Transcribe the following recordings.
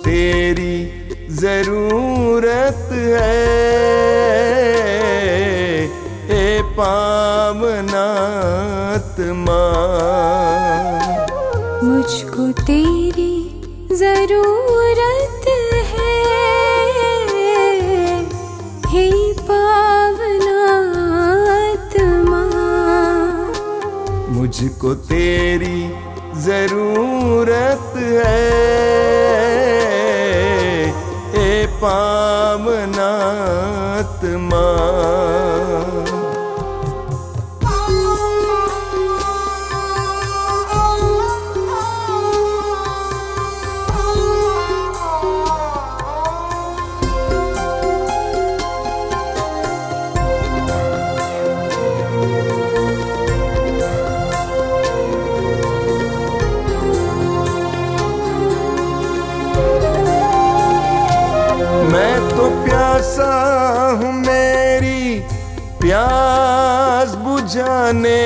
तेरी जरूरत है, ए पावनात्मा। मुझको तेरी जरूरत है, हे पावनात्मा। मुझको तेरी जरूरत है, ए पावनात्मा। मैं तो प्यासा हूँ, मेरी प्यास बुझाने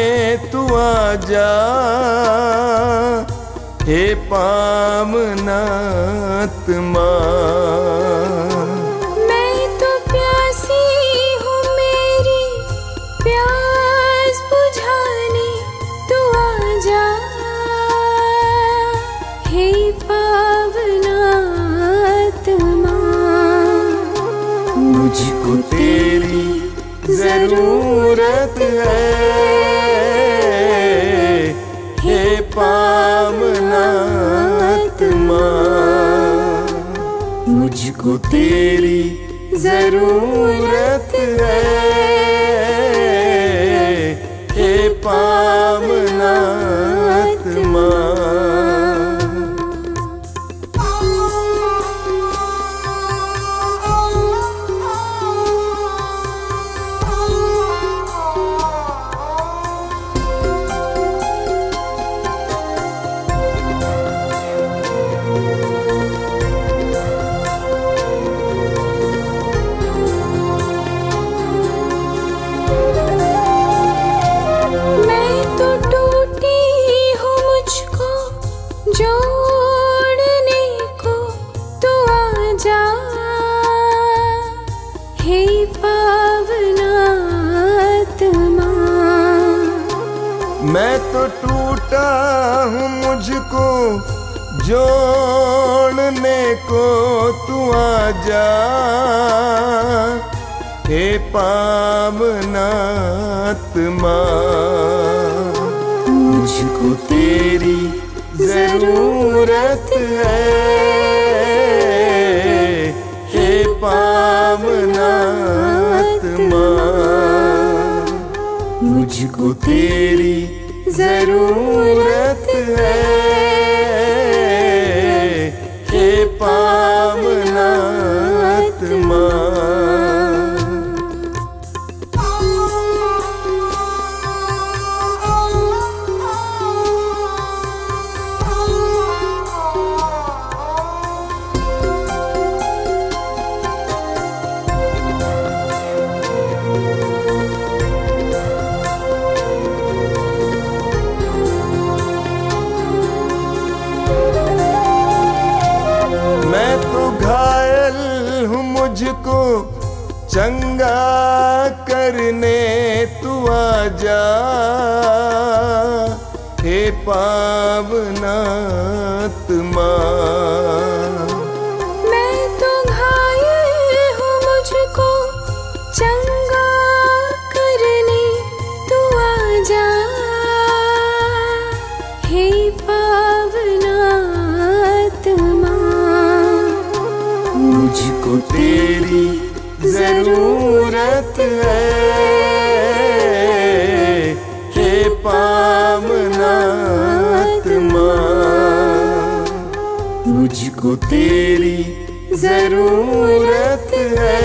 तू आजा, हे पावनात्मा। मैं तो प्यासी हूँ, मेरी प्यास बुझाने तू आजा, हे पावनात्मा। मुझको तेरी जरूरत है, हे पावनात्मा। मुझको तेरी जरूरत है, हे पावनात्मा। जोड़ने को तू आजा, हे पावनात्मा। मैं तो टूटा हूँ, मुझको जोड़ने को तू आजा, हे पावनात्मा। मुझको तेरी जरूरत है, हे पावनात्मा। मुझको तेरी जरूरत है, हे पावनात्मा। मुझको चंगा करने तू आजा, हे पावनात्मा। मैं तो घायल हूँ, मुझको चंगा करने तू आजा, हे पावनात्मा। मुझको तेरी जरूरत है, हे पावनात्मा। मुझको तेरी जरूरत है,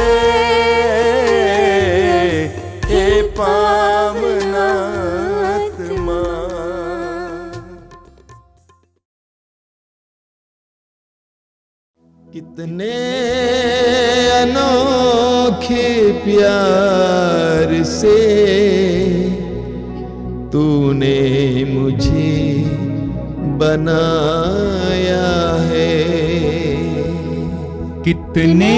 हे पावनात्मा। कितने अनोखे प्यार से तूने मुझे बनाया है। कितने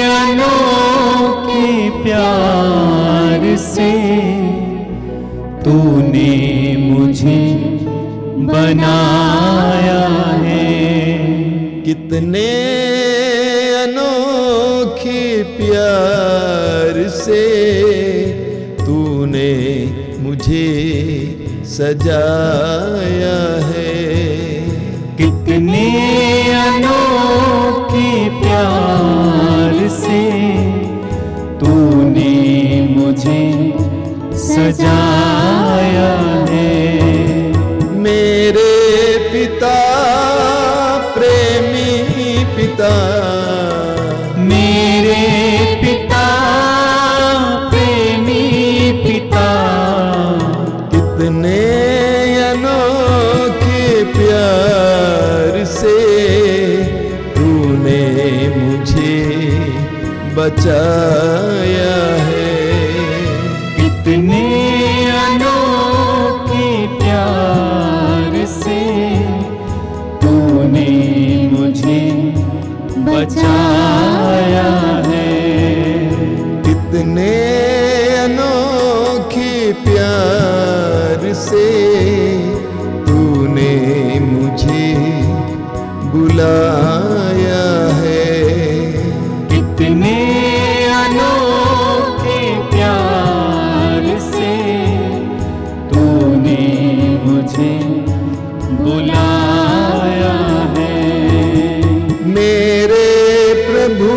अनोखे प्यार से तूने मुझे बनाया है। कितने अनोखे प्यार से तूने मुझे सजाया है। कितने अनोखे प्यार से तूने मुझे सजाया है। मेरे पिता प्रेमी पिता, मेरे पिता प्रेमी पिता, कितने अनोखे प्यार से तूने मुझे बचाया है। कितने अनोखे प्यार से तूने मुझे बचाया है। कितने अनोखे प्यार से तूने मुझे बुलाया है। कितने अनोखे प्यार से तूने मुझे बुलाया है। मेरे प्रभु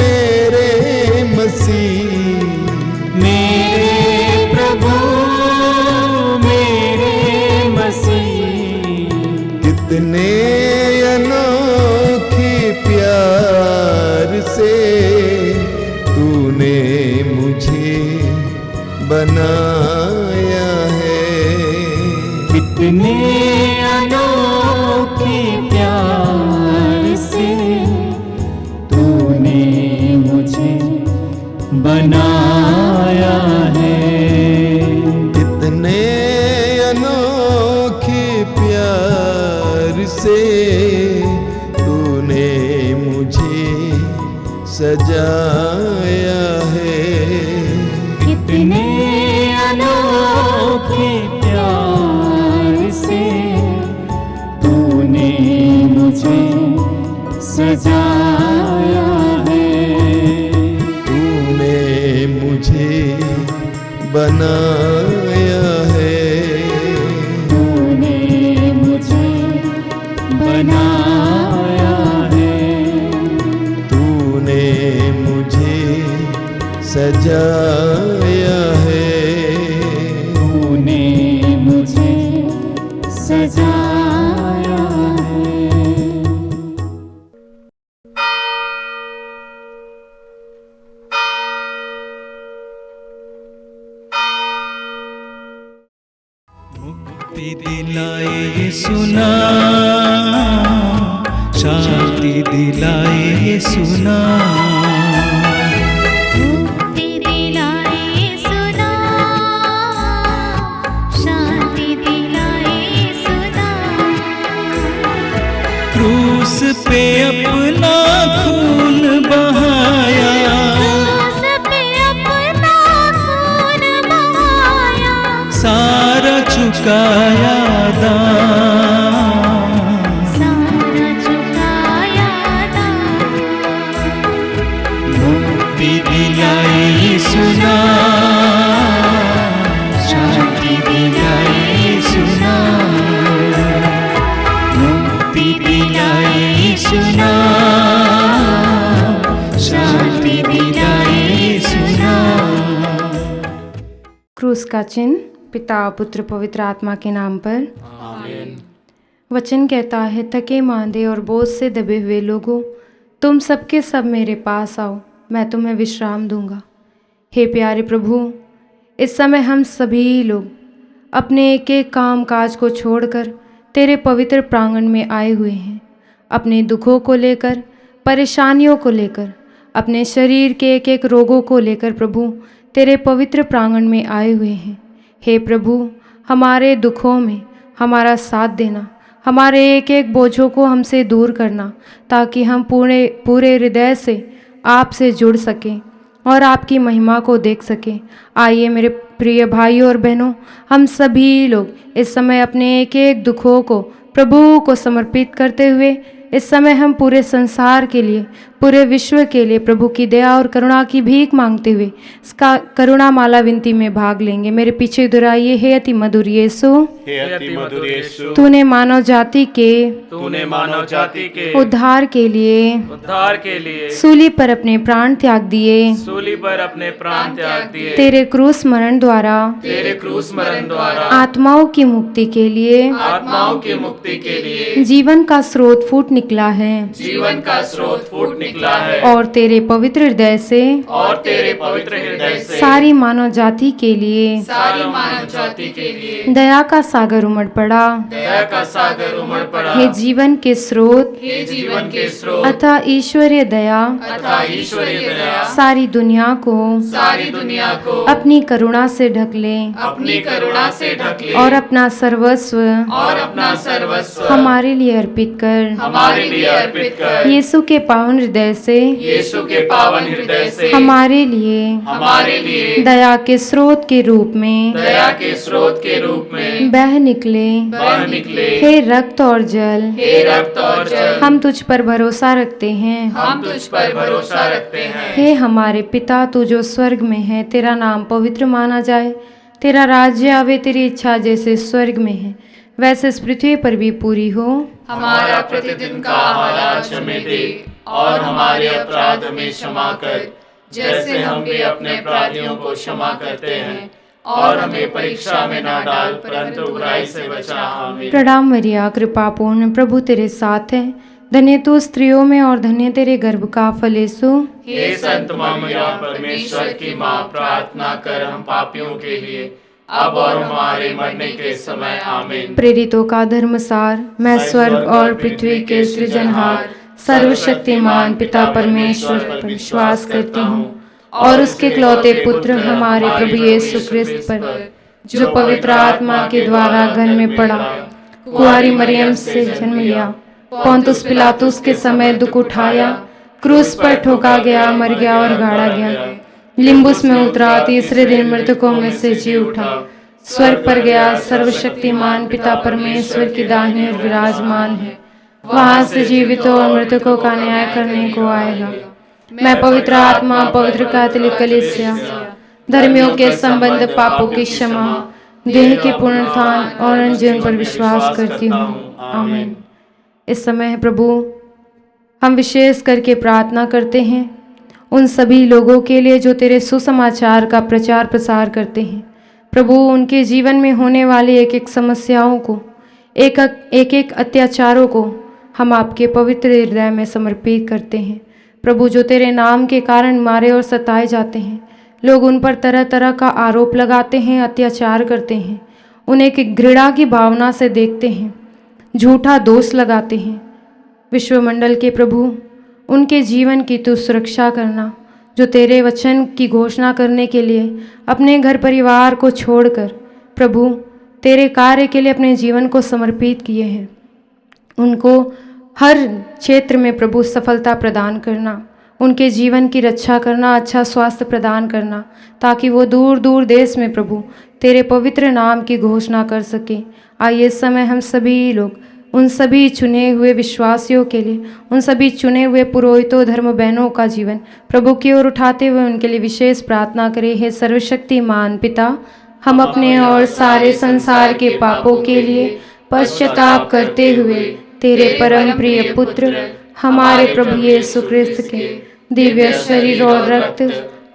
मेरे मसीह, मेरे प्रभु मेरे मसीह, कितने अनोखे प्यार से तूने मुझे बनाया है। कितने अनोखे प्यार से तूने मुझे बनाया है। कितने अनोखे प्यार से तूने मुझे सजाया है। कितने अनोखे प्यार से तूने मुझे सजाया है। तूने मुझे बनाया है। तूने मुझे बनाया है। तूने मुझे सजाया है। तूने मुझे सजाया है। मुक्ति दिलाए यीशु नाम, शांति दिलाए यीशु नाम। मुक्ति दिलाए यीशु नाम, शांति दिलाए यीशु नाम। क्रूस पे अपना खून बहाया, क्रूस पे अपना खून बहाया, सारा चुकाया दाम। सारा चुकाया दाम। मुक्ति दिलाए यीशु नाम, शांति दिलाए यीशु नाम। मुक्ति दिलाए यीशु नाम, शांति दिलाए यीशु नाम। क्रूस का चिन्ह पिता पुत्र पवित्र आत्मा के नाम पर आमीन। वचन कहता है, थके मांदे और बोझ से दबे हुए लोगों, तुम सबके सब मेरे पास आओ, मैं तुम्हें विश्राम दूंगा। हे प्यारे प्रभु, इस समय हम सभी लोग अपने एक एक काम काज को छोड़कर तेरे पवित्र प्रांगण में आए हुए हैं। अपने दुखों को लेकर, परेशानियों को लेकर, अपने शरीर के एक एक रोगों को लेकर प्रभु तेरे पवित्र प्रांगण में आए हुए हैं। हे प्रभु, हमारे दुखों में हमारा साथ देना, हमारे एक एक बोझों को हमसे दूर करना, ताकि हम पूरे हृदय से आपसे जुड़ सकें और आपकी महिमा को देख सकें। आइए मेरे प्रिय भाइयों और बहनों, हम सभी लोग इस समय अपने एक एक दुखों को प्रभु को समर्पित करते हुए इस समय हम पूरे संसार के लिए, पूरे विश्व के लिए प्रभु की दया और करुणा की भीख मांगते हुए इसका करुणा माला विनती में भाग लेंगे। मेरे पीछे दोहराइए, हे अति मधुर यीशु, हे अति मधुर यीशु, तूने मानव जाति के उद्धार के लिए सूली पर अपने प्राण त्याग दिए। तेरे क्रूस मरण द्वारा आत्माओं की मुक्ति के लिए जीवन का स्रोत फूट निकला है। और तेरे पवित्र हृदय से सारी मानव जाति के लिए दया का सागर उमड़ पड़ा। हे जीवन के स्रोत अतः ईश्वरीय दया सारी दुनिया को अपनी करुणा से ढक ले और अपना सर्वस्व हमारे लिए अर्पित कर। यीशु के पावन हृदय से हमारे लिए दया के स्रोत के रूप में बह निकले। हे रक्त और जल, हम तुझ पर भरोसा रखते हैं। हे हमारे पिता, तू जो स्वर्ग में है, तेरा नाम पवित्र माना जाए। तेरा राज्य आवे, तेरी इच्छा जैसे स्वर्ग में है वैसे इस पृथ्वी पर भी पूरी हो। हमारा प्रतिदिन का आहार आज हमें दे, और हमारे अपराध हमें क्षमा कर, जैसे हम भी अपने अपराधियों को क्षमा करते हैं, और हमें परीक्षा में ना डाल, परंतु बुराई से बचा। आमीन। प्रणाम मरिया, कृपा पूर्ण, प्रभु तेरे साथ है। धन्य तू स्त्रियों में और धन्य तेरे गर्भ का फल यीशु। हे संत मरिया, परमेश्वर की माँ, प्रार्थना कर हम पापियों के लिए, अब और हमारे मरने के समय। आमीन। प्रेरितों का धर्मसार, मैं स्वर्ग और पृथ्वी के सृजनहार सर्वशक्तिमान पिता परमेश्वर पर विश्वास करती हूँ, और उसके इकलौते पुत्र हमारे प्रभु यीशु क्रिस्त पर, जो पवित्र आत्मा के द्वारा गर्भ में पड़ा, कुंवारी मरियम से जन्म लिया, पोंतुस पिलातुस के समय दुख उठाया, क्रूस पर ठोका गया, मर गया और गाड़ा गया, लिम्बुस में उतरा, तीसरे दिन मृतकों में से जी उठा, स्वर्ग पर गया, सर्वशक्तिमान पिता परमेश्वर की दाहिनी ओर विराजमान है, वहां से जीवितों और मृतकों का न्याय करने को आएगा। मैं पवित्र आत्मा, पवित्र कैथोलिक कलीसिया, धर्मियों के संबंध, पापों की क्षमा, देह के पुनरुत्थान और अनंत जीवन पर विश्वास करती हूँ। आमीन। इस समय प्रभु हम विशेष करके प्रार्थना करते हैं उन सभी लोगों के लिए जो तेरे सुसमाचार का प्रचार प्रसार करते हैं। प्रभु उनके जीवन में होने वाली एक एक समस्याओं को, एक एक अत्याचारों को हम आपके पवित्र हृदय में समर्पित करते हैं। प्रभु जो तेरे नाम के कारण मारे और सताए जाते हैं, लोग उन पर तरह तरह का आरोप लगाते हैं, अत्याचार करते हैं, उन्हें एक घृणा की भावना से देखते हैं, झूठा दोष लगाते हैं। विश्वमंडल के प्रभु, उनके जीवन की तू सुरक्षा करना, जो तेरे वचन की घोषणा करने के लिए अपने घर परिवार को छोड़कर प्रभु तेरे कार्य के लिए अपने जीवन को समर्पित किए हैं। उनको हर क्षेत्र में प्रभु सफलता प्रदान करना, उनके जीवन की रक्षा करना, अच्छा स्वास्थ्य प्रदान करना, ताकि वो दूर दूर देश में प्रभु तेरे पवित्र नाम की घोषणा कर सके। आइए इस समय हम सभी लोग उन सभी चुने हुए विश्वासियों के लिए, उन सभी चुने हुए पुरोहितों, धर्म बहनों का जीवन प्रभु की ओर उठाते हुए उनके लिए विशेष प्रार्थना करें। हे सर्वशक्तिमान पिता, हम अपने और सारे संसार के पापों के लिए पश्चाताप करते हुए तेरे परम प्रिय पुत्र हमारे प्रभु यीशु क्रिस्त के दिव्य शरीर और रक्त,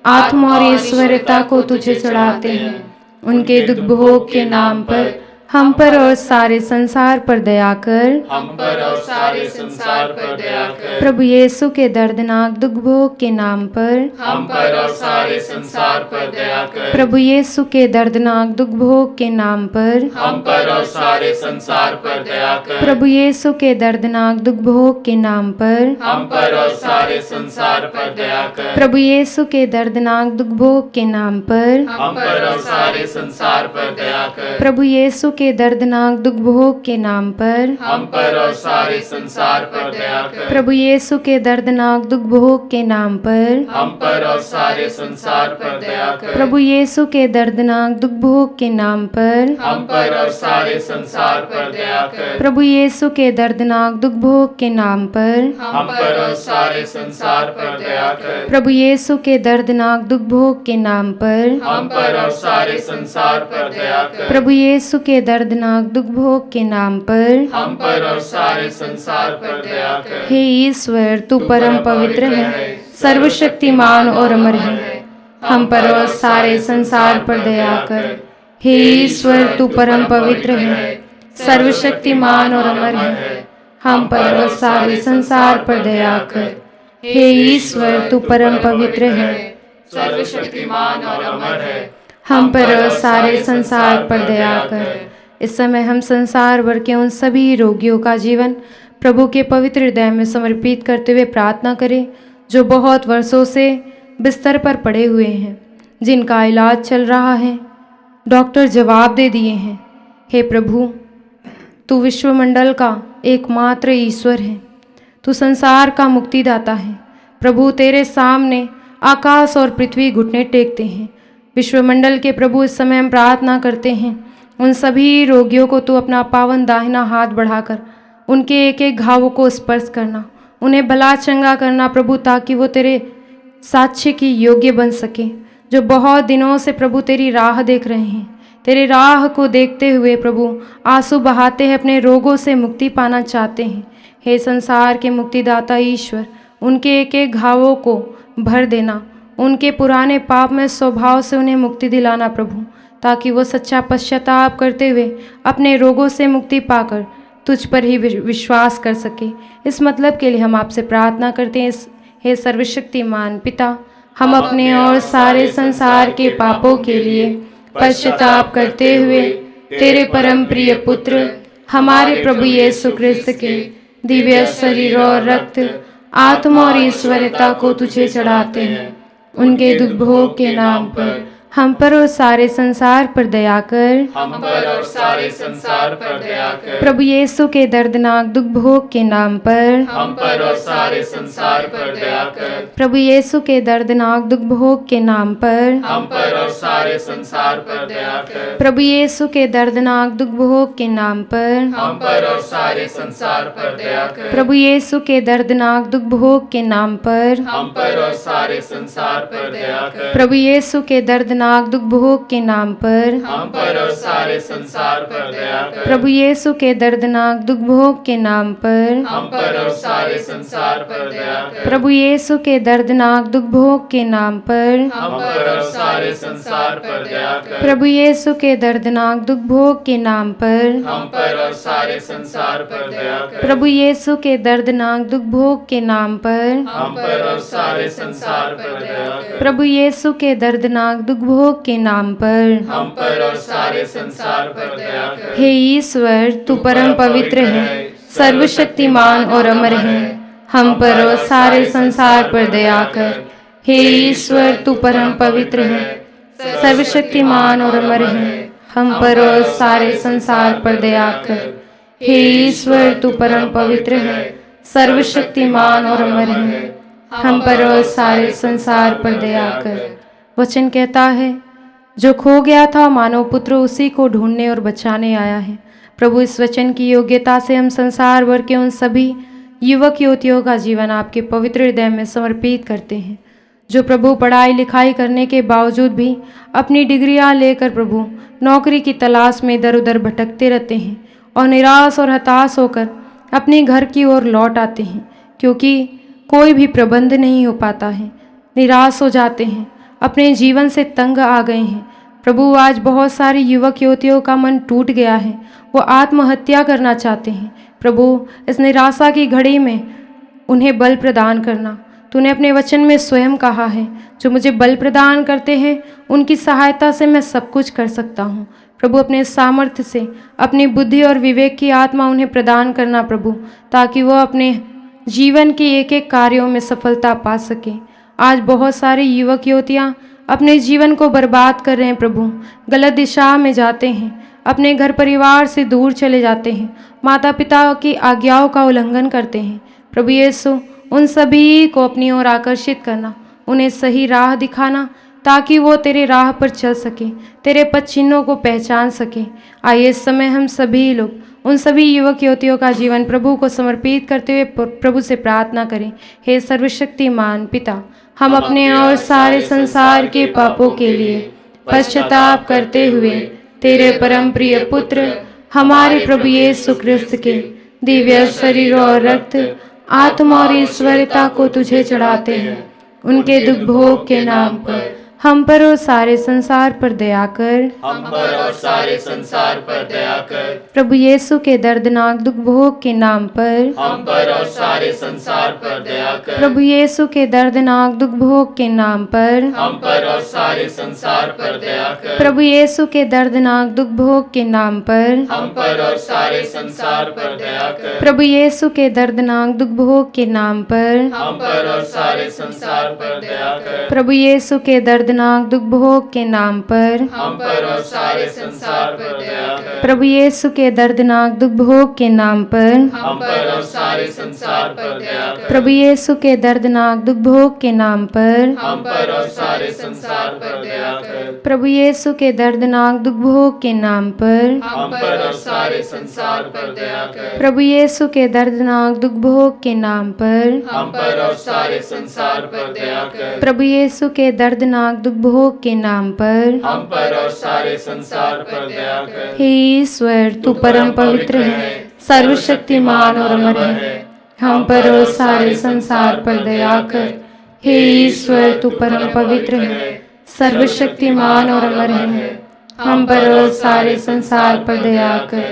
आत्मा और ईश्वरता को तुझे चढ़ाते हैं। उनके दुख भोग के नाम पर हम पर और सारे संसार पर दया कर। हम पर और सारे संसार पर दया कर। प्रभु यीशु के दर्दनाक दुख भोग के नाम पर हम पर और सारे संसार पर दया कर। प्रभु यीशु के दर्दनाक दुख भोग के नाम पर हम पर और सारे संसार पर दया कर। प्रभु यीशु के दर्दनाक दुख भोग के नाम पर हम पर और सारे संसार पर दया कर। प्रभु यीशु के दर्दनाक दुख भोग के नाम पर हम पर और सारे संसार पर दया कर। प्रभु यीशु के दर्दनाक दुख भोग के नाम पर हम पर और सारे संसार पर दया कर। प्रभु यीशु के दर्दनाक दुख भोग के नाम पर हम पर और सारे संसार पर दया कर। प्रभु यीशु के दर्दनाक दुख भोग के नाम पर हम पर और सारे संसार पर दया कर। प्रभु यीशु के दर्दनाक दुख भोग के नाम पर हम पर और सारे संसार पर दया कर। प्रभु यीशु के दर्दनाक दुख भोग के नाम पर हम पर और सारे संसार पर दया कर। प्रभु यीशु के दर्दनाक दुख भोग के नाम पर हम पर और सारे संसार पर दया कर। हे ईश्वर, तू परम पवित्र है, सर्वशक्तिमान और अमर है। हम पर और सारे संसार पर दया कर। हे ईश्वर, तू परम पवित्र है, सर्वशक्तिमान और अमर है। हम पर और सारे संसार पर दया कर। हे ईश्वर, तू परम पवित्र है, सर्वशक्तिमान और अमर है। हम पर और सारे संसार पर दया कर। इस समय हम संसार भर के उन सभी रोगियों का जीवन प्रभु के पवित्र हृदय में समर्पित करते हुए प्रार्थना करें, जो बहुत वर्षों से बिस्तर पर पड़े हुए हैं, जिनका इलाज चल रहा है, डॉक्टर जवाब दे दिए हैं। हे प्रभु, तू विश्वमंडल का एकमात्र ईश्वर है, तू संसार का मुक्तिदाता है। प्रभु, तेरे सामने आकाश और पृथ्वी घुटने टेकते हैं। विश्वमंडल के प्रभु, इस समय हम प्रार्थना करते हैं, उन सभी रोगियों को तू अपना पावन दाहिना हाथ बढ़ाकर उनके एक एक घावों को स्पर्श करना, उन्हें भला चंगा करना प्रभु, ताकि वो तेरे साक्ष्य की योग्य बन सके, जो बहुत दिनों से प्रभु तेरी राह देख रहे हैं। तेरे राह को देखते हुए प्रभु आंसू बहाते हैं, अपने रोगों से मुक्ति पाना चाहते हैं। हे संसार के मुक्तिदाता ईश्वर, उनके एक एक घावों को भर देना, उनके पुराने पाप में स्वभाव से उन्हें मुक्ति दिलाना प्रभु, ताकि वो सच्चा पश्चाताप करते हुए अपने रोगों से मुक्ति पाकर तुझ पर ही विश्वास कर सके। इस मतलब के लिए हम आपसे प्रार्थना करते हैं। हे सर्वशक्तिमान पिता, हम अपने और सारे संसार के पापों के लिए पश्चाताप करते हुए तेरे परम प्रिय पुत्र हमारे प्रभु यीशु ख्रिस्त के दिव्य शरीर और रक्त, आत्मा और ईश्वरता को तुझे चढ़ाते हैं। उनके दुख भोग के नाम पर हम पर और सारे संसार पर दया कर। हम पर और सारे संसार पर दया कर। प्रभु यीशु के दर्दनाक दुख भोग के नाम पर हम पर और सारे संसार पर दया कर। प्रभु यीशु के दर्दनाक दुख भोग के नाम पर हम पर और सारे संसार पर दया कर। प्रभु यीशु के दर्दनाक दुख भोग के नाम पर हम पर और सारे संसार पर दया कर। प्रभु यीशु के दर्दनाक दुख भोग के नाम पर हम पर और सारे संसार पर दया कर। प्रभु यीशु के दर्दनाक दुख भोग के नाम पर हम पर और सारे संसार पर दया कर। प्रभु यीशु के दर्दनाक दुख भोग के नाम पर हम पर और सारे संसार पर दया कर। प्रभु यीशु के दर्दनाक दुख भोग के नाम पर हम पर और सारे संसार पर दया कर। प्रभु यीशु के दर्दनाक दुख भोग के नाम पर हम पर और सारे संसार पर दया कर। प्रभु यीशु के दर्दनाक दुख भोग के नाम पर हम पर और सारे संसार पर दया कर। प्रभु यीशु के दर्दनाक दुख भोग के नाम पर हम पर और सारे संसार पर दया कर। हे ईश्वर, तू परम पवित्र है, सर्वशक्तिमान और अमर है। हम पर और सारे संसार पर दया कर। हे ईश्वर, तू परम पवित्र है, सर्वशक्तिमान और अमर है। हम पर और सारे संसार पर दया कर। हे ईश्वर, तू परम पवित्र है, सर्वशक्तिमान और अमर है। हम पर और सारे संसार पर दया कर। वचन कहता है, जो खो गया था मानव पुत्र उसी को ढूंढने और बचाने आया है। प्रभु, इस वचन की योग्यता से हम संसार भर के उन सभी युवक युवतियों का जीवन आपके पवित्र हृदय में समर्पित करते हैं, जो प्रभु पढ़ाई लिखाई करने के बावजूद भी अपनी डिग्रियां लेकर प्रभु नौकरी की तलाश में इधर उधर भटकते रहते हैं और निराश और हताश होकर अपने घर की ओर लौट आते हैं, क्योंकि कोई भी प्रबंध नहीं हो पाता है। निराश हो जाते हैं, अपने जीवन से तंग आ गए हैं। प्रभु, आज बहुत सारे युवक युवतियों का मन टूट गया है, वो आत्महत्या करना चाहते हैं। प्रभु, इस निराशा की घड़ी में उन्हें बल प्रदान करना। तूने अपने वचन में स्वयं कहा है, जो मुझे बल प्रदान करते हैं उनकी सहायता से मैं सब कुछ कर सकता हूँ। प्रभु, अपने सामर्थ्य से अपनी बुद्धि और विवेक की आत्मा उन्हें प्रदान करना प्रभु, ताकि वह अपने जीवन के एक एक कार्यों में सफलता पा सके। आज बहुत सारे युवक युवतियाँ अपने जीवन को बर्बाद कर रहे हैं प्रभु, गलत दिशा में जाते हैं, अपने घर परिवार से दूर चले जाते हैं, माता पिता की आज्ञाओं का उल्लंघन करते हैं। प्रभु यीशु, उन सभी को अपनी ओर आकर्षित करना, उन्हें सही राह दिखाना, ताकि वो तेरे राह पर चल सके, तेरे पद चिन्हों को पहचान सके। आइए इस समय हम सभी लोग उन सभी युवक युवतियों का जीवन प्रभु को समर्पित करते हुए प्रभु से प्रार्थना करें। हे सर्वशक्तिमान पिता, हम अपने और सारे संसार के पापों के लिए पश्चाताप करते हुए तेरे परम प्रिय पुत्र हमारे प्रभु यीशु ख्रिस्त के दिव्य शरीर और रक्त, आत्मा और ईश्वरता को तुझे चढ़ाते हैं। उनके दुख भोग के नाम पर हम पर और सारे संसार पर दया कर। हम पर और सारे संसार पर दया कर। प्रभु यीशु के दर्दनाक दुख भोग के नाम पर हम पर और सारे संसार पर दया कर। प्रभु यीशु के दर्दनाक दुख भोग के नाम पर हम पर और सारे संसार पर दया कर। प्रभु यीशु के दर्दनाक दुख भोग के नाम पर हम पर और सारे संसार पर दया कर। प्रभु यीशु के दर्दनाक दुख भोग के नाम पर हम पर और सारे संसार पर दया कर। प्रभु यीशु के दर्दनाक दुख भोग के नाम पर हम पर और सारे संसार पर दया कर। प्रभु यीशु के दर्दनाक दुख भोग के नाम पर हम पर और सारे संसार पर दया कर। प्रभु यीशु के दर्दनाक दुख भोग के नाम पर हम पर और सारे संसार पर दया कर। प्रभु यीशु के दर्दनाक दुख भोग के नाम पर हम पर और सारे संसार पर दया कर। प्रभु यीशु के दर्दनाक दुख भोग के नाम पर हम पर और सारे संसार पर दया कर। प्रभु यीशु के दर्दनाक दुख भोग के नाम पर हम पर और सारे संसार पर दया कर। हे ईश्वर, तू परम पवित्र है, सर्वशक्तिमान और अमर है। हम पर और सारे संसार पर दया कर। हे ईश्वर, तू परम पवित्र है, सर्वशक्तिमान और अमर है। हम पर और सारे संसार पर दया कर।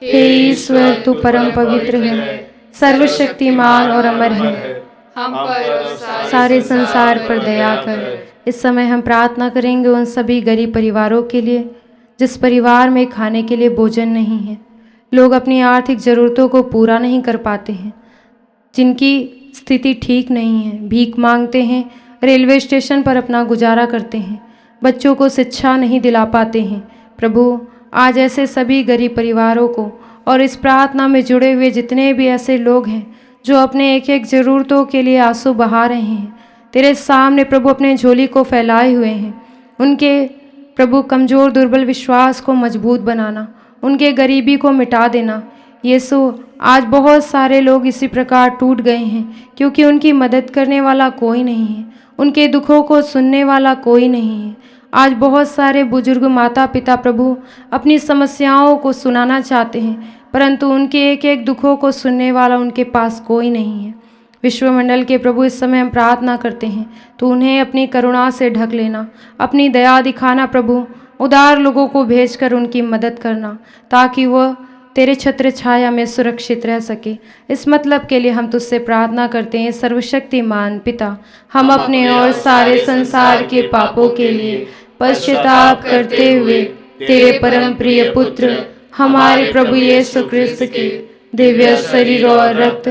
हे ईश्वर, तू परम पवित्र है, सर्वशक्तिमान और अमर है। हम पर और सारे संसार पर दया कर। इस समय हम प्रार्थना करेंगे उन सभी गरीब परिवारों के लिए जिस परिवार में खाने के लिए भोजन नहीं है, लोग अपनी आर्थिक ज़रूरतों को पूरा नहीं कर पाते हैं, जिनकी स्थिति ठीक नहीं है, भीख मांगते हैं, रेलवे स्टेशन पर अपना गुजारा करते हैं, बच्चों को शिक्षा नहीं दिला पाते हैं। प्रभु, आज ऐसे सभी गरीब परिवारों को और इस प्रार्थना में जुड़े हुए जितने भी ऐसे लोग हैं जो अपने एक एक ज़रूरतों के लिए आंसू बहा रहे हैं, तेरे सामने प्रभु अपने झोली को फैलाए हुए हैं। उनके प्रभु कमज़ोर दुर्बल विश्वास को मजबूत बनाना, उनके गरीबी को मिटा देना। यीशु, आज बहुत सारे लोग इसी प्रकार टूट गए हैं क्योंकि उनकी मदद करने वाला कोई नहीं है, उनके दुखों को सुनने वाला कोई नहीं है। आज बहुत सारे बुजुर्ग माता पिता प्रभु अपनी समस्याओं को सुनाना चाहते हैं, परंतु उनके एक एक दुखों को सुनने वाला उनके पास कोई नहीं है। विश्वमंडल के प्रभु, इस समय हम प्रार्थना करते हैं, तो उन्हें अपनी करुणा से ढक लेना, अपनी दया दिखाना प्रभु, उदार लोगों को भेजकर उनकी मदद करना ताकि वह तेरे छत्र छाया में सुरक्षित रह सके। इस मतलब के लिए हम तुझसे प्रार्थना करते हैं, सर्वशक्तिमान पिता, हम अपने और सारे संसार के पापों के लिए पश्चाताप करते हुए तेरे परम प्रिय पुत्र हमारे प्रभु यीशु ख्रिस्त के दिव्य शरीर और रक्त,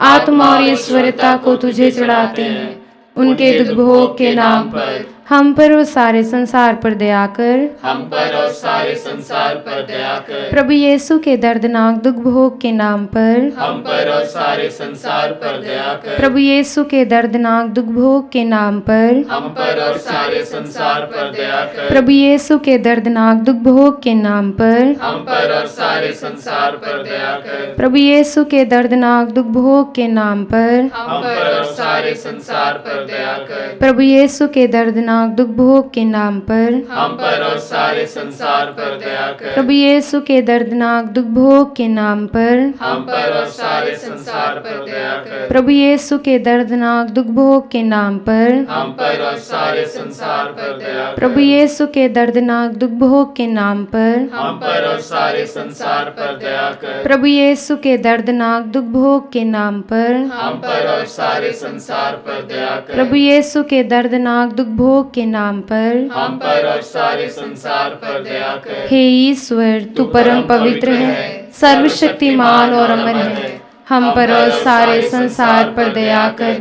आत्मा और ईश्वरता को तुझे चढ़ाते हैं। उनके दुख भोग के नाम पर हम पर और सारे संसार पर दया कर। हम पर और सारे संसार पर दया कर। प्रभु यीशु के दर्दनाक दुख भोग के नाम पर हम पर और सारे संसार पर दया कर। प्रभु यीशु के दर्दनाक दुख भोग के नाम पर हम पर और सारे संसार पर दया कर। प्रभु यीशु के दर्दनाक दुख भोग के नाम पर हम पर और सारे संसार पर दया कर। प्रभु यीशु के दर्दनाक दुख भोग के नाम पर हम पर और सारे संसार पर दया कर। प्रभु यीशु के दर्दनाक दुख भोग के नाम पर हम पर और सारे संसार पर दया कर। प्रभु यीशु के दर्दनाक दुख भोग के नाम पर हम पर और सारे संसार पर दया कर। प्रभु यीशु के दर्दनाक दुख भोग के नाम पर हम पर और सारे संसार पर दया कर। प्रभु यीशु के दर्दनाक दुख भोग के नाम पर हम पर और सारे संसार पर दया कर। प्रभु यीशु के दर्दनाक दुख भोग के नाम पर हम पर और सारे संसार पर दया कर। प्रभु यीशु के दर्दनाक दुख भोग के नाम पर हम पर और सारे संसार पर दया कर। हे ईश्वर, तू परम पवित्र है, सर्वशक्तिमान और अमर है। हम पर और सारे संसार पर दया कर।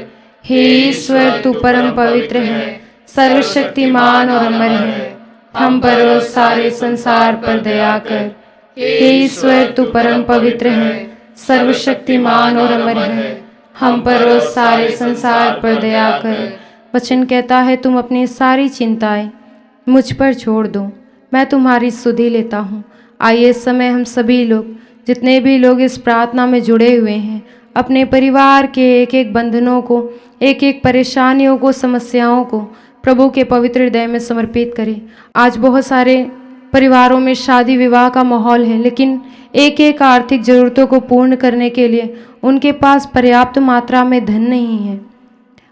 हे ईश्वर, तू परम पवित्र है, सर्वशक्तिमान और अमर है। हम पर और सारे संसार पर दया कर। हे ईश्वर, तू परम पवित्र है, सर्वशक्तिमान और अमर है, हम पर और सारे संसार पर दया कर। वचन कहता है, तुम अपनी सारी चिंताएं मुझ पर छोड़ दो, मैं तुम्हारी सुधि लेता हूँ। आइए इस समय हम सभी लोग, जितने भी लोग इस प्रार्थना में जुड़े हुए हैं, अपने परिवार के एक एक बंधनों को, एक एक परेशानियों को, समस्याओं को प्रभु के पवित्र हृदय में समर्पित करें। आज बहुत सारे परिवारों में शादी विवाह का माहौल है, लेकिन एक एक आर्थिक ज़रूरतों को पूर्ण करने के लिए उनके पास पर्याप्त मात्रा में धन नहीं है।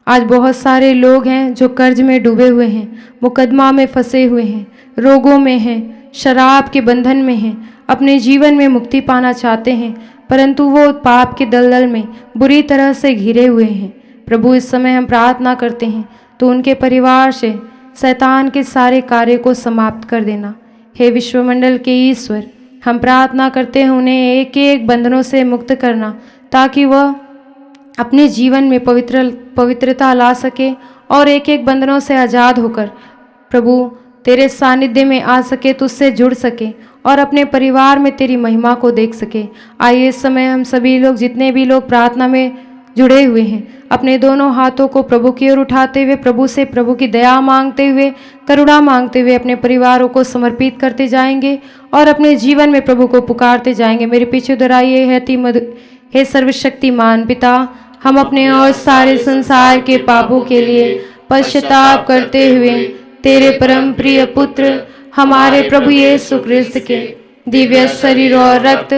आज बहुत सारे लोग हैं जो कर्ज में डूबे हुए हैं, मुकदमा में फंसे हुए हैं, रोगों में हैं, शराब के बंधन में हैं, अपने जीवन में मुक्ति पाना चाहते हैं, परंतु वो पाप के दलदल में बुरी तरह से घिरे हुए हैं। प्रभु, इस समय हम प्रार्थना करते हैं तो उनके परिवार से शैतान के सारे कार्य को समाप्त कर देना। हे विश्वमंडल के ईश्वर, हम प्रार्थना करते हैं उन्हें एक एक बंधनों से मुक्त करना, ताकि वह अपने जीवन में पवित्रता ला सके और एक एक बंधनों से आज़ाद होकर प्रभु तेरे सानिध्य में आ सके, तुझसे जुड़ सके और अपने परिवार में तेरी महिमा को देख सके। आइए इस समय हम सभी लोग, जितने भी लोग प्रार्थना में जुड़े हुए हैं, अपने दोनों हाथों को प्रभु की ओर उठाते हुए प्रभु से प्रभु की दया मांगते हुए, करुणा मांगते हुए अपने परिवारों को समर्पित करते जाएंगे और अपने जीवन में प्रभु को पुकारते जाएंगे। मेरे पीछे दोहराइए, हे सर्वशक्तिमान पिता, हम अपने और सारे संसार के पापों के लिए पश्चाताप करते हुए तेरे परम प्रिय पुत्र हमारे प्रभु यीशु ख्रिस्त के दिव्य शरीर और रक्त,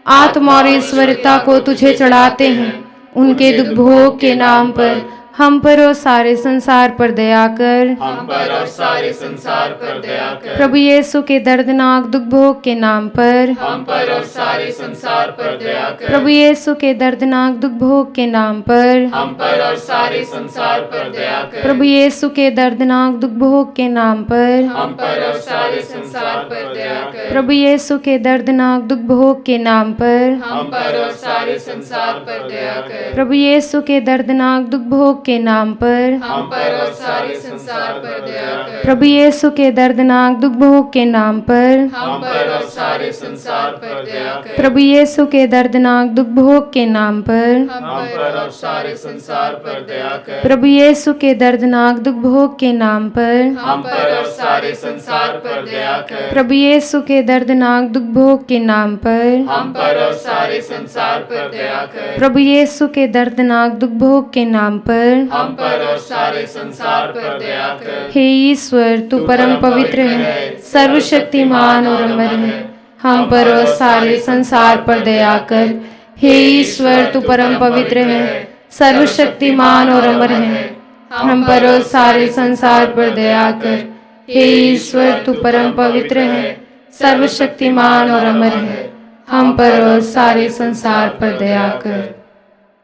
आत्मा और ईश्वरता को तुझे चढ़ाते हैं। उनके दुख भोग के नाम पर हम पर और सारे संसार पर दया कर। हम पर और सारे संसार पर दया कर। प्रभु यीशु के दर्दनाक दुख भोग के नाम पर हम पर और सारे संसार पर दया कर। प्रभु यीशु के दर्दनाक दुख भोग के नाम पर हम पर और सारे संसार पर दया कर। प्रभु यीशु के दर्दनाक दुख भोग के नाम पर हम पर और सारे संसार पर दया कर। प्रभु यीशु के दर्दनाक दुख भोग के नाम पर हम पर और सारे संसार पर दया कर। प्रभु यीशु के दर्दनाक दुख भोग के नाम पर हम पर और सारे संसार पर दया कर। प्रभु यीशु के दर्दनाक दुख भोग के नाम पर हम पर और सारे संसार पर दया कर। प्रभु यीशु के दर्दनाक दुख भोग के नाम पर हम पर और सारे संसार पर दया कर। प्रभु यीशु के दर्दनाक दुख भोग के नाम पर हम पर और सारे संसार पर दया कर। प्रभु यीशु के दर्दनाक दुख भोग के नाम पर हम पर और सारे संसार पर दया कर। प्रभु यीशु के दर्दनाक दुख भोग के नाम पर हम पर और सारे संसार पर दया कर। हे ईश्वर, तू परम पवित्र है, सर्वशक्तिमान और अमर है, हम पर और सारे संसार पर दया कर। हे ईश्वर, तू परम पवित्र है, सर्वशक्तिमान और अमर है, हम पर और सारे संसार पर दया कर। हे ईश्वर, तू परम पवित्र है, सर्वशक्तिमान और अमर है, हम पर और सारे संसार पर दया कर।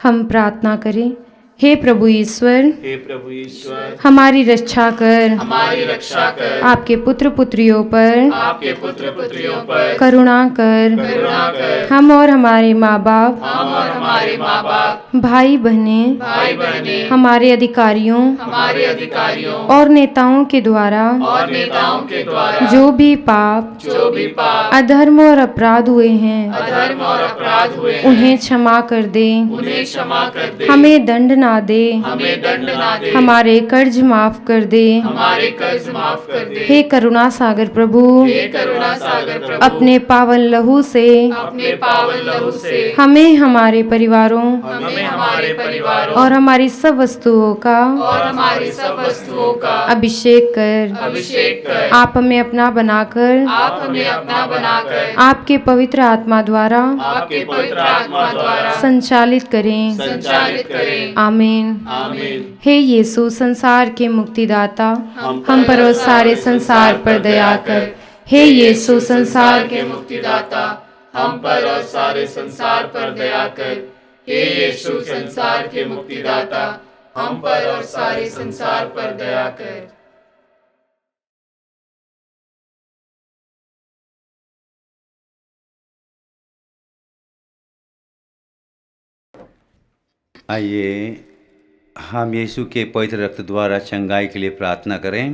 हम प्रार्थना करें। हे प्रभु ईश्वर, हे प्रभु ईश्वर, हमारी रक्षा कर, हमारी रक्षा कर। आपके पुत्र पुत्रियों पर आपके पुत्र पुत्रियों पर करुणा कर। करुणा कर। हम और हमारे माँ बाप, हम और हमारे माँ बाप, भाई बहनें, भाई बहनें, हमारे अधिकारियों हमारे अधिकारियों और नेताओं के द्वारा और नेताओं के द्वारा जो भी पाप, अधर्म और अपराध हुए हैं, अधर्म और अपराध हुए हैं, उन्हें क्षमा कर दे। उन्हें क्षमा कर दे। हमें दंड ना दे, हमें दंड ना दे। हमारे कर्ज माफ कर दे। हमारे कर्ज माफ कर दे। हे करुणा सागर प्रभु, हे करुणा सागर प्रभु, अपने पावन लहू से अपने पावन लहू से हमें, हमारे परिवारों हमें, हमारे परिवारों और हमारी सब वस्तुओं का और हमारी सब वस्तुओं का अभिषेक कर। अभिषेक कर। आप हमें अपना बनाकर आप हमें अपना बनाकर आपके पवित्र आत्मा द्वारा आपके पवित्र आत्मा द्वारा संचालित करें। संचालित करें। आमीन। आमीन। हे यीशु, संसार के मुक्तिदाता, हम पर और सारे संसार पर दया कर। हे यीशु, संसार के मुक्तिदाता, हम पर और सारे संसार पर दया कर। हे यीशु, संसार के मुक्तिदाता, हम पर और सारे संसार पर दया कर। आइए हम यीशु के पवित्र रक्त द्वारा चंगाई के लिए प्रार्थना करें।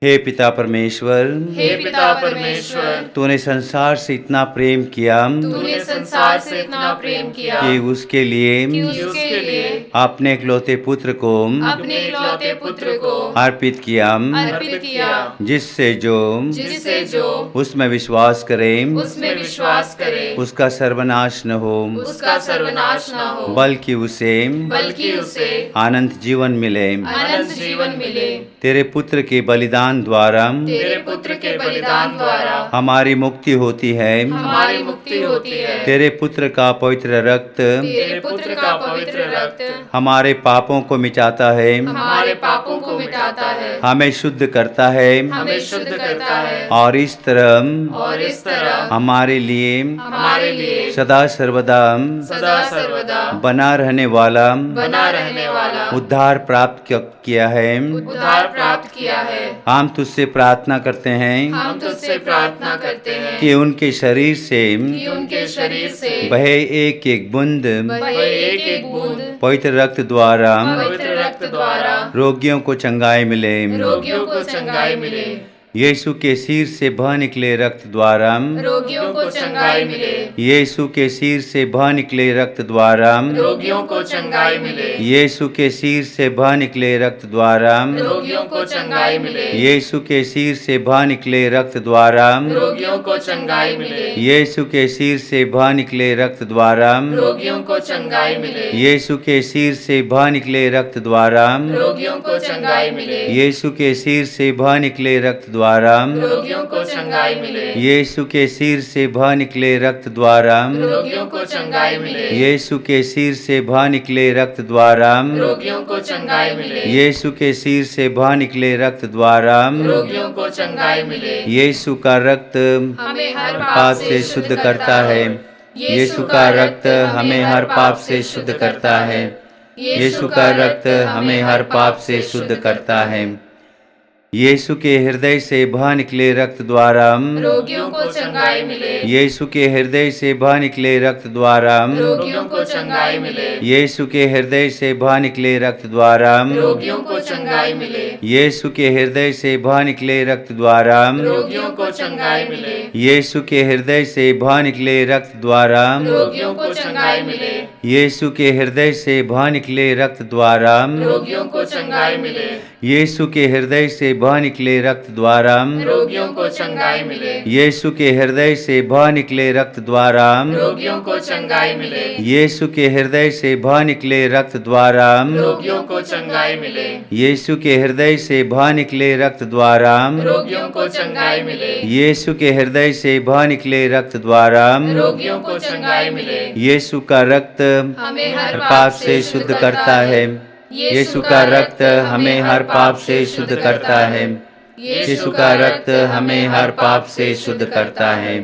हे पिता परमेश्वर, हे पिता परमेश्वर, तूने संसार से इतना प्रेम किया तूने संसार से इतना प्रेम किया कि उसके लिए कि उसके लिए अपने इकलौते पुत्र को अपने इकलौते पुत्र को अर्पित किया, अर्पित किया, जिससे जो उसमें विश्वास करे उसमें विश्वास करे उसका सर्वनाश न हो, उसका सर्वनाश न हो, बल्कि उसे उसे अनंत जीवन मिले। अनंत जीवन मिले। तेरे पुत्र के बलिदान द्वारा तेरे पुत्र के बलिदान द्वारा हमारी मुक्ति होती है। हमारी मुक्ति होती है। तेरे पुत्र का पवित्र रक्त तेरे पुत्र का पवित्र रक्त हमारे पापों को मिटाता है, हमारे पापों को मिटाता है, हमें शुद्ध करता है हमें शुद्ध करता है, और इस तरह हमारे लिए सदा सर्वदा बना रहने वाला उद्धार प्राप्त किया है। उद्धार प्राप्त किया है। हम तुझसे प्रार्थना करते हैं कि उनके शरीर से बहे एक एक बूंद पवित्र रक्त द्वारा रोगियों को चंगाई मिले। यीशु के सिर से बह निकले रक्त द्वारा रोगियों को चंगाई मिले। यीशु के सिर से बह निकले रक्त द्वारा रोगियों को चंगाई मिले। यीशु के सिर से बह निकले रक्त द्वारा रोगियों को चंगाई मिले। यीशु के सिर से बह निकले रक्त द्वारा रोगियों को चंगाई मिले। यीशु के सिर से बह निकले रक्त द्वारा रोगियों को चंगाई मिले। यीशु के सिर से बह निकले रक्त द्वारा रोगियों को चंगाई मिले। यीशु के सिर से बह निकले रक्त द्वारा रोगियों को चंगाई मिले। यीशु के सिर से बह निकले रक्त द्वारा रोगियों को चंगाई मिले। यीशु के सिर से बह निकले रक्त द्वारा रोगियों को चंगाई मिले। यीशु के सिर से बह निकले रक्त द्वारा रोगियों को चंगाई मिले। यीशु का रक्त हमें हर पाप से शुद्ध करता है। यीशु का रक्त हमें हर पाप से शुद्ध करता है। यीशु का रक्त हमें हर पाप से शुद्ध करता है। यीशु के हृदय से बह निकले रक्त द्वारा रोगियों को चंगाई मिले। यीशु के हृदय से बह निकले रक्त द्वारा रोगियों को चंगाई मिले। यीशु के हृदय से बह निकले रक्त द्वारा रोगियों को चंगाई मिले। यीशु के हृदय से बह निकले रक्त द्वारा रोगियों को चंगाई मिले। यीशु के हृदय से बह निकले रक्त द्वारा रोगियों को चंगाई मिले। यीशु के हृदय से बह निकले रक्त द्वारा रोगियों को चंगाई मिले। यीशु के हृदय से बह निकले रक्त द्वारा रोगियों को चंगाई मिले। यीशु के हृदय से बह निकले रक्त द्वारा रोगियों को चंगाई मिले। यीशु के हृदय से बह निकले रक्त द्वारा रोगियों को चंगाई मिले। यीशु के हृदय से बह निकले रक्त द्वारा रोगियों को चंगाई मिले। यीशु के हृदय से बह निकले रक्त द्वारा रोगियों को चंगाई मिले। यीशु का रक्त हमें हर पाप से शुद्ध करता है। यीशु का रक्त हमें हर पाप से शुद्ध करता है। यीशु का रक्त हमें हर पाप से शुद्ध करता है।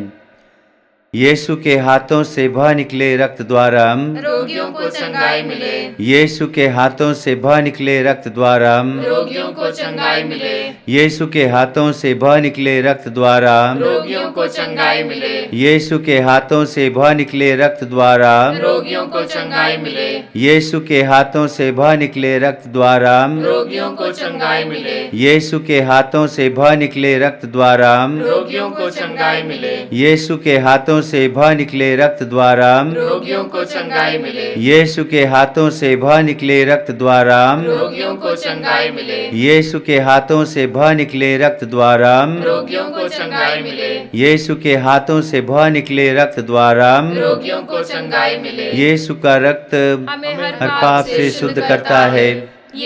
यीशु के हाथों से बह निकले रक्त द्वारा रोगियों को चंगाई मिले। यीशु के हाथों से बह निकले रक्त द्वारा रोगियों को चंगाई मिले। यीशु के हाथों से बह निकले रक्त द्वारा रोगियों को चंगाई मिले। यीशु के हाथों से बह निकले रक्त द्वारा रोगियों को चंगाई मिले। यीशु के हाथों से बह निकले रक्त द्वारा रोगियों को चंगाई मिले। यीशु के हाथों से बह निकले रक्त द्वारा रोगियों को चंगाई मिले। यीशु के हाथों से बह निकले रक्त द्वारा रोगियों को चंगाई मिले। यीशु के हाथों से बह निकले रक्त द्वारा रोगियों को चंगाई मिले। यीशु के हाथों से बह निकले रक्त द्वारा रोगियों को चंगाई मिले। यीशु के हाथों से बह निकले रक्त द्वारा रोगियों को चंगाई मिले। यीशु का रक्त हमें हर पाप से शुद्ध करता है।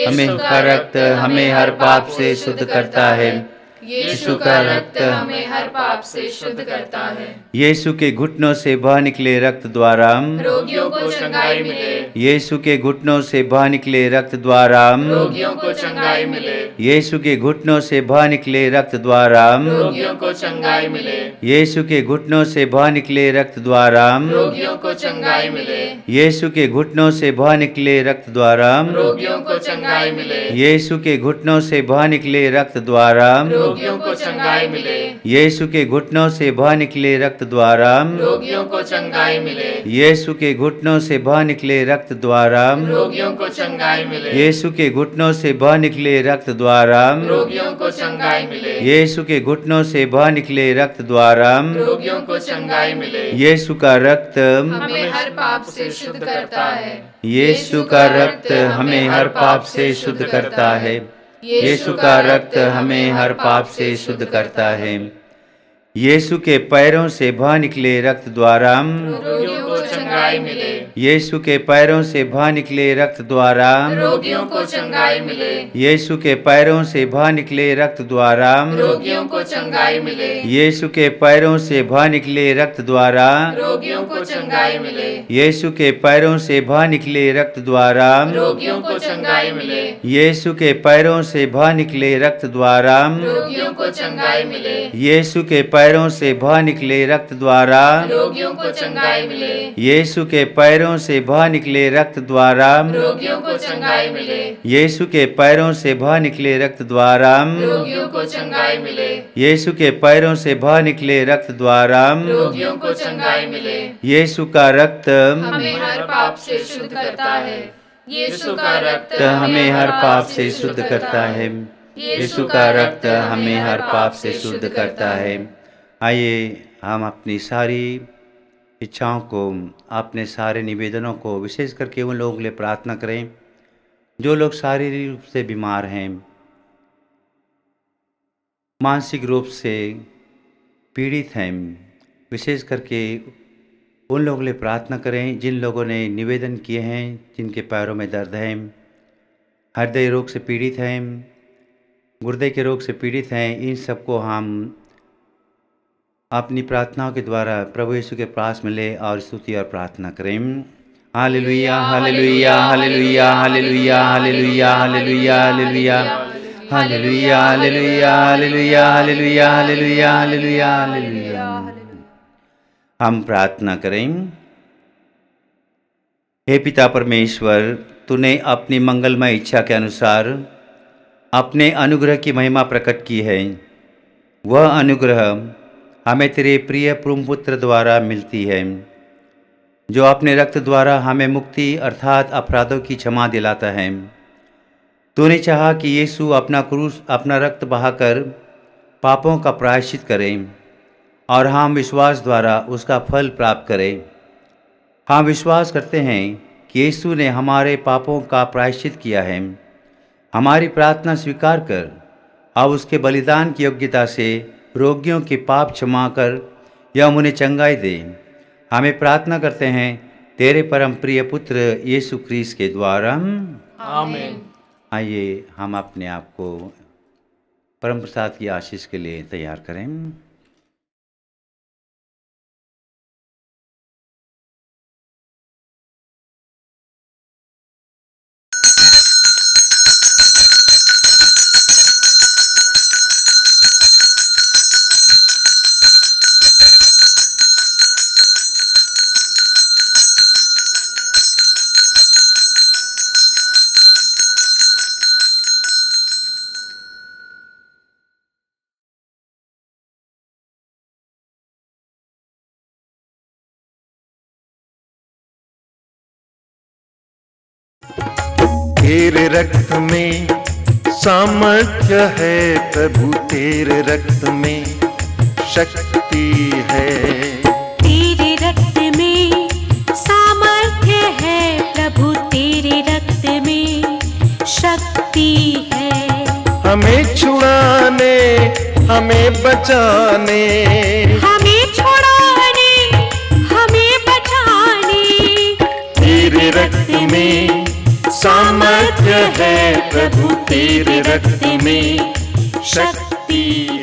हमें का रक्त हमें हर पाप से शुद्ध करता है। यीशु का रक्त हमें हर पाप से शुद्ध करता है। यीशु के घुटनों से बह निकले रक्त द्वारा रोगियों को चंगाई मिले। यीशु के घुटनों से बह निकले रक्त द्वारा रोगियों को चंगाई मिले। यीशु के घुटनों से बह निकले रक्त द्वारा रोगियों को चंगाई मिले। यीशु के घुटनों से बह निकले रक्त द्वारा रोगियों को चंगाई मिले। यीशु के घुटनों से बह निकले रक्त द्वारा रोगियों को चंगाई मिले। यीशु के घुटनों से बह निकले रक्त द्वारा रोगियों को चंगाई मिले। यीशु के घुटनों से बह निकले रक्त द्वारा रोगियों को चंगाई मिले। यीशु के घुटनों से बह निकले रक्त द्वारा रोगियों को चंगाई मिले। यीशु के घुटनों से बह निकले रक्त द्वारा रोगियों को चंगाई मिले। यीशु के घुटनों से बह निकले रक्त द्वारा रोगियों को चंगाई मिले। यीशु का रक्त हमें हर पाप से शुद्ध करता है। यीशु का रक्त हमें हर पाप से शुद्ध करता है। यीशु का रक्त हमें हर पाप से शुद्ध करता है। यीशु के पैरों से बह निकले रक्त द्वारा रोगियों को चंगाई मिले। यीशु के पैरों से बह निकले रक्त द्वारा रोगियों को चंगाई मिले। यीशु के पैरों से बह निकले रक्त द्वारा रोगियों को चंगाई मिले। यीशु के पैरों से बह निकले रक्त द्वारा रोगियों को चंगाई मिले। यीशु के पैरों से बह निकले रक्त द्वारा रोगियों को चंगाई मिले। यीशु के पैरों से बह निकले रक्त द्वारा रोगियों को चंगाई मिले। यीशु के पैरों से बह निकले रक्त द्वारा रोगियों को चंगाई मिले। यीशु के पैरों से बह निकले रक्त द्वारा रोगियों को चंगाई मिले। यीशु के पैरों से बह निकले रक्त द्वारा रोगियों को चंगाई मिले। यीशु के पैरों से बह निकले रक्त द्वारा रोगियों को चंगाई मिले। यीशु का रक्त हमें हर पाप से शुद्ध करता है। यीशु का रक्त हमें हर पाप से शुद्ध करता है। यीशु का रक्त हमें हर पाप से शुद्ध करता है। आइए हम अपनी सारी इच्छाओं को, अपने सारे निवेदनों को, विशेष करके उन लोगों के लिए प्रार्थना करें जो लोग शारीरिक रूप से बीमार हैं, मानसिक रूप से पीड़ित हैं। विशेष करके उन लोगों के लिए प्रार्थना करें जिन लोगों ने निवेदन किए हैं, जिनके पैरों में दर्द है, हृदय रोग से पीड़ित हैं, गुर्दे के रोग से पीड़ित हैं। इन सबको हम अपनी प्रार्थनाओं के द्वारा प्रभु यीशु के पास में ले और स्तुति और प्रार्थना करें। Hallelujah hallelujah hallelujah hallelujah hallelujah hallelujah hallelujah hallelujah hallelujah hallelujah hallelujah hallelujah hallelujah hallelujah. हम प्रार्थना करें। हे पिता परमेश्वर, तूने अपनी मंगलमय इच्छा के अनुसार अपने अनुग्रह की महिमा प्रकट की है। वह अनुग्रह हमें तेरे प्रिय पुत्र द्वारा मिलती है, जो अपने रक्त द्वारा हमें मुक्ति अर्थात अपराधों की क्षमा दिलाता है। तूने चाहा कि यीशु अपना क्रूस, अपना रक्त बहाकर पापों का प्रायश्चित करें और हम विश्वास द्वारा उसका फल प्राप्त करें। हम विश्वास करते हैं कि यीशु ने हमारे पापों का प्रायश्चित किया है। हमारी प्रार्थना स्वीकार कर अब उसके बलिदान की योग्यता से रोगियों के पाप क्षमा कर या उन्हें चंगाई दे। हमें प्रार्थना करते हैं तेरे परम प्रिय पुत्र यीशु क्रिस्त के द्वारा, आमीन। आइए हम अपने आप को परम प्रसाद की आशीष के लिए तैयार करें। तेरे रक्त में सामर्थ्य है प्रभु, तेरे रक्त में शक्ति है। तेरे रक्त में सामर्थ्य है प्रभु, तेरे रक्त में शक्ति है। हमें छुड़ाने, हमें बचाने, हमें छुड़ाने, हमें बचाने। तेरे रक्त में सामर्थ्य है प्रभु, तेरे रक्त में शक्ति